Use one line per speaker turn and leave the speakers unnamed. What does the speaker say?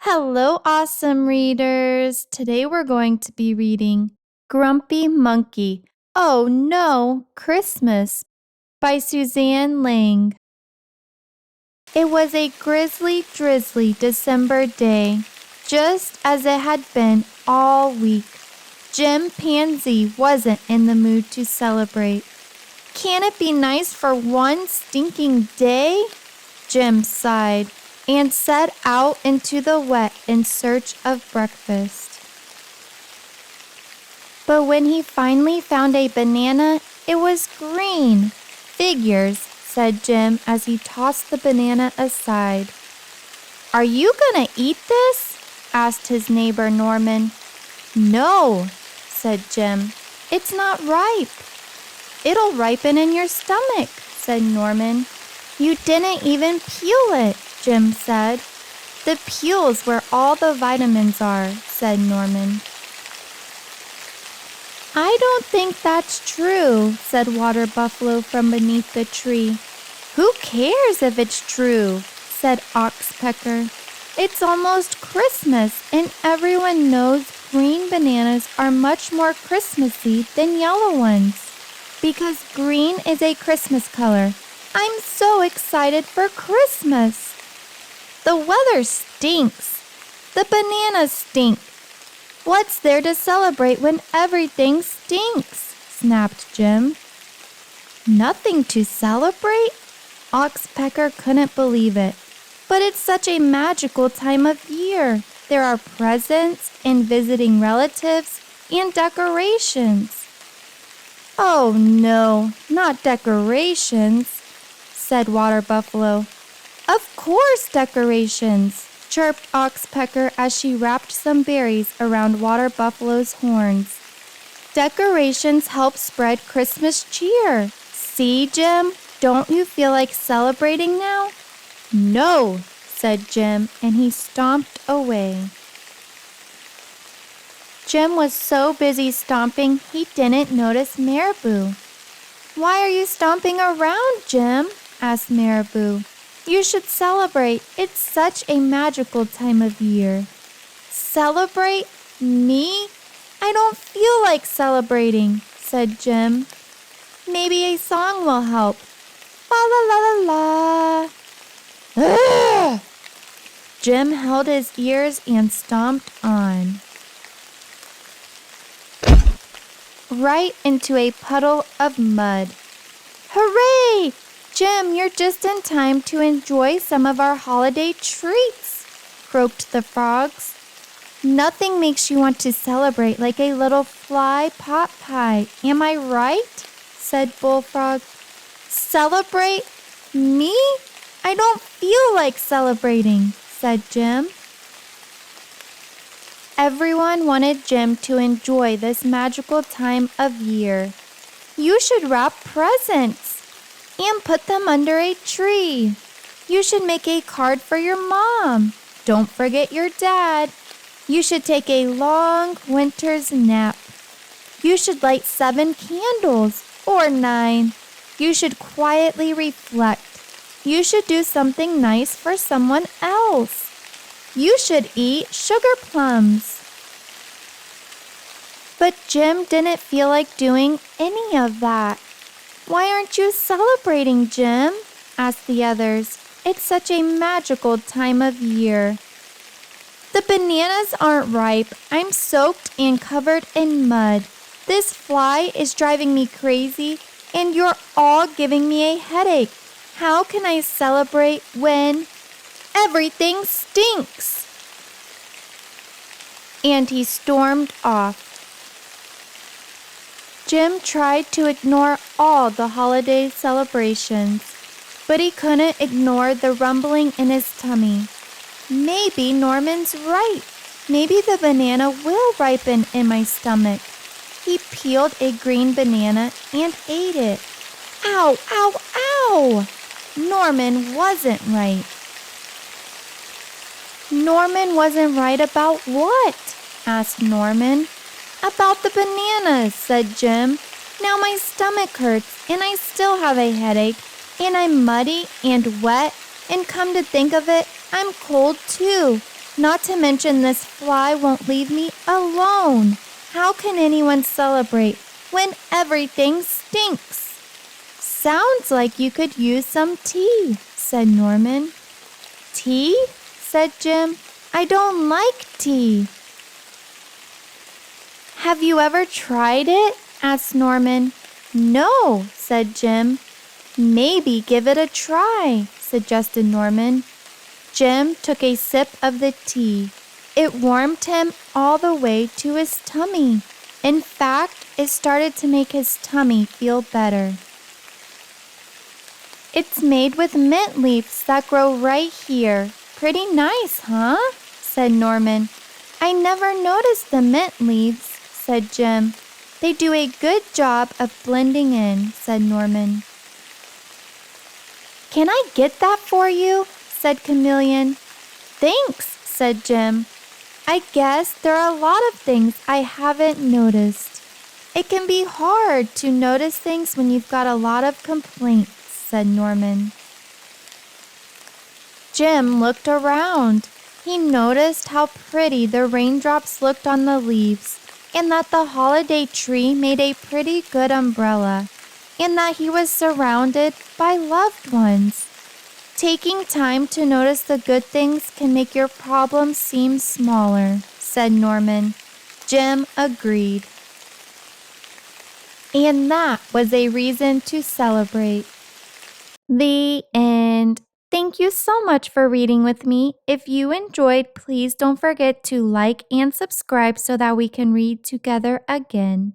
Hello, awesome readers! Today we're going to be reading Grumpy Monkey. Oh no, Christmas by Suzanne Lang. It was a grisly, drizzly December day, just as it had been all week. Jim Pansy wasn't in the mood to celebrate. Can it be nice for one stinking day? Jim sighed and set out into the wet in search of breakfast. But when he finally found a banana, it was green. Figures, said Jim as he tossed the banana aside. Are you gonna eat this? Asked his neighbor Norman. No, said Jim. It's not ripe. It'll ripen in your stomach, said Norman. You didn't even peel it, Jim said. The peel's where all the vitamins are, said Norman. I don't think that's true, said Water Buffalo from beneath the tree. Who cares if it's true, said Oxpecker. It's almost Christmas, and everyone knows green bananas are much more Christmassy than yellow ones. Because green is a Christmas color. I'm so excited for Christmas. The weather stinks. The bananas stink. What's there to celebrate when everything stinks? Snapped Jim. Nothing to celebrate? Oxpecker couldn't believe it. But it's such a magical time of year. There are presents and visiting relatives and decorations. Oh no, not decorations, said Water Buffalo. Of course decorations, chirped Oxpecker as she wrapped some berries around Water Buffalo's horns. Decorations help spread Christmas cheer. See, Jim, don't you feel like celebrating now? No, said Jim, and he stomped away. Jim was so busy stomping he didn't notice Marabou. Why are you stomping around, Jim? Asked Marabou. You should celebrate. It's such a magical time of year. Celebrate? Me? I don't feel like celebrating, said Jim. Maybe a song will help. La la la la la. Ugh! Jim held his ears and stomped on. Right into a puddle of mud. Hooray! Jim, you're just in time to enjoy some of our holiday treats, croaked the frogs. Nothing makes you want to celebrate like a little fly pot pie, am I right? Said Bullfrog. Celebrate? Me? I don't feel like celebrating, said Jim. Everyone wanted Jim to enjoy this magical time of year. You should wrap presents and put them under a tree. You should make a card for your mom. Don't forget your dad. You should take a long winter's nap. You should light 7 candles or 9. You should quietly reflect. You should do something nice for someone else. You should eat sugar plums. But Jim didn't feel like doing any of that. Why aren't you celebrating, Jim? Asked the others. It's such a magical time of year. The bananas aren't ripe. I'm soaked and covered in mud. This fly is driving me crazy, and you're all giving me a headache. How can I celebrate when everything stinks? And he stormed off. Jim tried to ignore all the holiday celebrations, but he couldn't ignore the rumbling in his tummy. Maybe Norman's right. Maybe the banana will ripen in my stomach. He peeled a green banana and ate it. Ow, ow, ow! Norman wasn't right. Norman wasn't right about what? Asked Norman. About the bananas, said Jim. Now my stomach hurts, and I still have a headache, and I'm muddy and wet, and come to think of it, I'm cold too. Not to mention this fly won't leave me alone. How can anyone celebrate when everything stinks? Sounds like you could use some tea, said Norman. Tea? Said Jim. I don't like tea. Have you ever tried it? Asked Norman. No, said Jim. Maybe give it a try, suggested Norman. Jim took a sip of the tea. It warmed him all the way to his tummy. In fact, it started to make his tummy feel better. It's made with mint leaves that grow right here. Pretty nice, huh? Said Norman. I never noticed the mint leaves, said Jim. They do a good job of blending in, said Norman. Can I get that for you? Said Chameleon. Thanks, said Jim. I guess there are a lot of things I haven't noticed. It can be hard to notice things when you've got a lot of complaints, said Norman. Jim looked around. He noticed how pretty the raindrops looked on the leaves, and that the holiday tree made a pretty good umbrella, and that he was surrounded by loved ones. Taking time to notice the good things can make your problems seem smaller, said Norman. Jim agreed. And that was a reason to celebrate. The end. Thank you so much for reading with me. If you enjoyed, please don't forget to like and subscribe so that we can read together again.